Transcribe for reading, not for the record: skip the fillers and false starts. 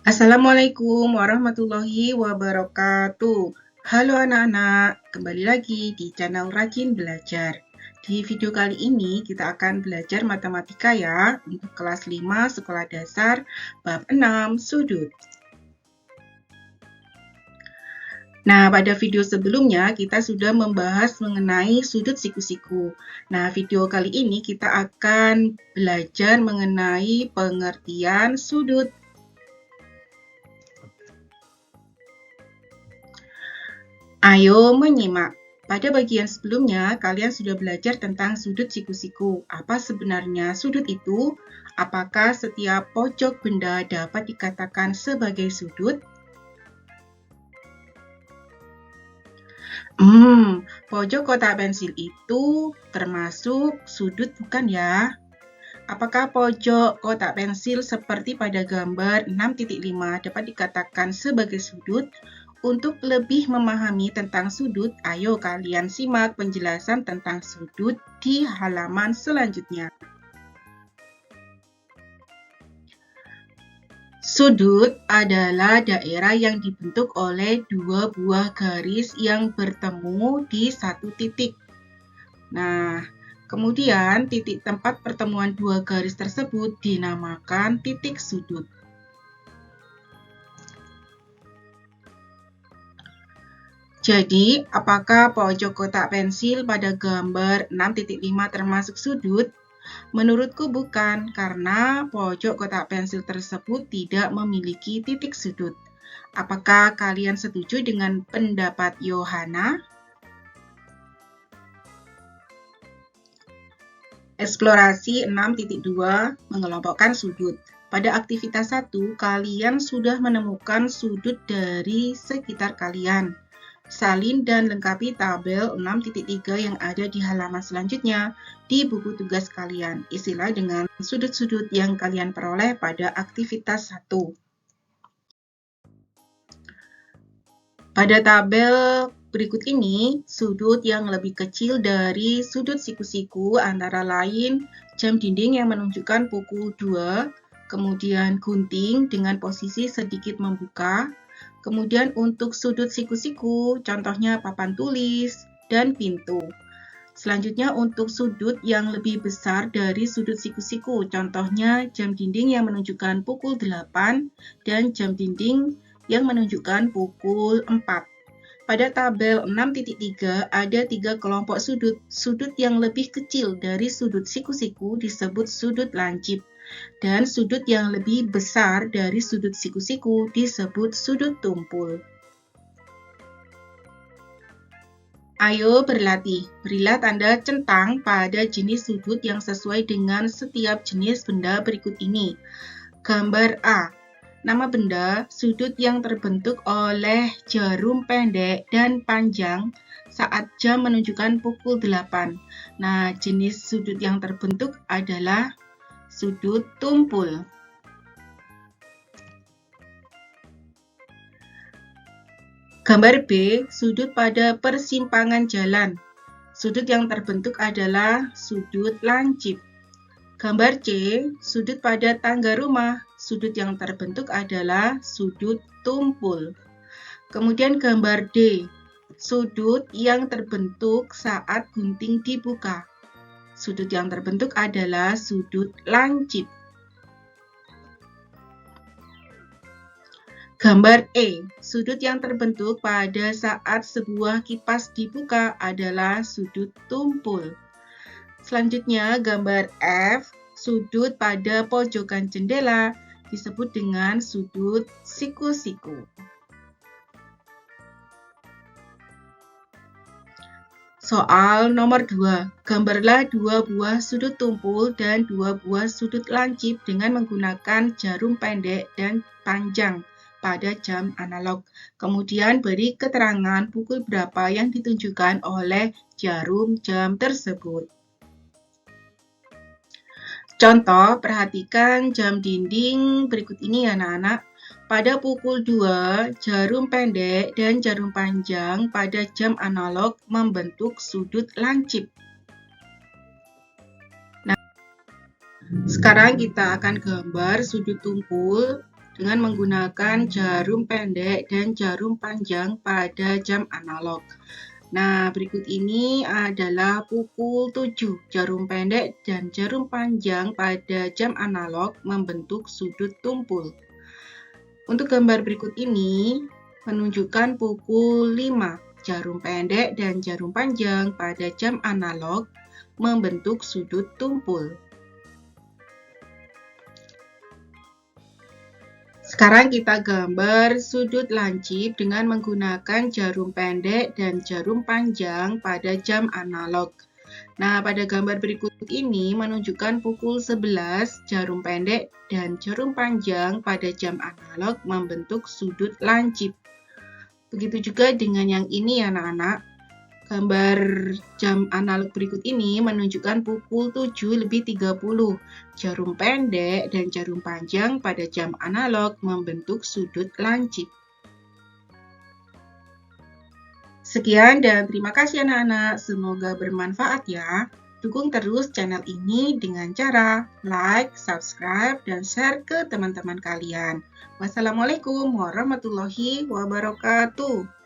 Assalamualaikum warahmatullahi wabarakatuh. Halo anak-anak, kembali lagi di channel Rajin Belajar. Di video kali ini kita akan belajar matematika ya, untuk kelas 5 sekolah dasar, bab 6 sudut. Nah, pada video sebelumnya kita sudah membahas mengenai sudut siku-siku. Nah, video kali ini kita akan belajar mengenai pengertian sudut. Ayo menyimak. Pada bagian sebelumnya, kalian sudah belajar tentang sudut siku-siku. Apa sebenarnya sudut itu? Apakah setiap pojok benda dapat dikatakan sebagai sudut? Pojok kotak pensil itu termasuk sudut bukan ya? Apakah pojok kotak pensil seperti pada gambar 6.5 dapat dikatakan sebagai sudut? Untuk lebih memahami tentang sudut, ayo kalian simak penjelasan tentang sudut di halaman selanjutnya. Sudut adalah daerah yang dibentuk oleh dua buah garis yang bertemu di satu titik. Nah, kemudian titik tempat pertemuan dua garis tersebut dinamakan titik sudut. Jadi, apakah pojok kotak pensil pada gambar 6.5 termasuk sudut? Menurutku bukan, karena pojok kotak pensil tersebut tidak memiliki titik sudut. Apakah kalian setuju dengan pendapat Yohana? Eksplorasi 6.2 mengelompokkan sudut. Pada aktivitas 1, kalian sudah menemukan sudut dari sekitar kalian. Salin dan lengkapi tabel 6.3 yang ada di halaman selanjutnya di buku tugas kalian. Isilah dengan sudut-sudut yang kalian peroleh pada aktivitas 1. Pada tabel berikut ini, sudut yang lebih kecil dari sudut siku-siku antara lain jam dinding yang menunjukkan pukul 2, kemudian gunting dengan posisi sedikit membuka, kemudian untuk sudut siku-siku, contohnya papan tulis dan pintu. Selanjutnya untuk sudut yang lebih besar dari sudut siku-siku, contohnya jam dinding yang menunjukkan pukul 8 dan jam dinding yang menunjukkan pukul 4. Pada tabel 6.3 ada 3 kelompok sudut. Sudut yang lebih kecil dari sudut siku-siku disebut sudut lancip. Dan sudut yang lebih besar dari sudut siku-siku disebut sudut tumpul. Ayo berlatih. Berilah tanda centang pada jenis sudut yang sesuai dengan setiap jenis benda berikut ini. Gambar A. Nama benda, sudut yang terbentuk oleh jarum pendek dan panjang saat jam menunjukkan pukul 8. Nah, jenis sudut yang terbentuk adalah sudut tumpul. Gambar B, sudut pada persimpangan jalan. Sudut yang terbentuk adalah sudut lancip. Gambar C, sudut pada tangga rumah. Sudut yang terbentuk adalah sudut tumpul. Kemudian gambar D, sudut yang terbentuk saat gunting dibuka. Sudut yang terbentuk adalah sudut lancip. Gambar E, sudut yang terbentuk pada saat sebuah kipas dibuka adalah sudut tumpul. Selanjutnya, gambar F, sudut pada pojokan jendela disebut dengan sudut siku-siku. Soal nomor 2. Gambarlah 2 buah sudut tumpul dan 2 buah sudut lancip dengan menggunakan jarum pendek dan panjang pada jam analog. Kemudian beri keterangan pukul berapa yang ditunjukkan oleh jarum jam tersebut. Contoh, perhatikan jam dinding berikut ini ya anak-anak. Pada pukul 2, jarum pendek dan jarum panjang pada jam analog membentuk sudut lancip. Nah, sekarang kita akan gambar sudut tumpul dengan menggunakan jarum pendek dan jarum panjang pada jam analog. Nah, berikut ini adalah pukul 7. Jarum pendek dan jarum panjang pada jam analog membentuk sudut tumpul. Untuk gambar berikut ini menunjukkan pukul 5. Jarum pendek dan jarum panjang pada jam analog membentuk sudut tumpul. Sekarang kita gambar sudut lancip dengan menggunakan jarum pendek dan jarum panjang pada jam analog. Nah, pada gambar berikut ini menunjukkan pukul 11, jarum pendek dan jarum panjang pada jam analog membentuk sudut lancip. Begitu juga dengan yang ini ya anak-anak. Gambar jam analog berikut ini menunjukkan pukul 7:30. Jarum pendek dan jarum panjang pada jam analog membentuk sudut lancip. Sekian dan terima kasih anak-anak. Semoga bermanfaat ya. Dukung terus channel ini dengan cara like, subscribe, dan share ke teman-teman kalian. Wassalamualaikum warahmatullahi wabarakatuh.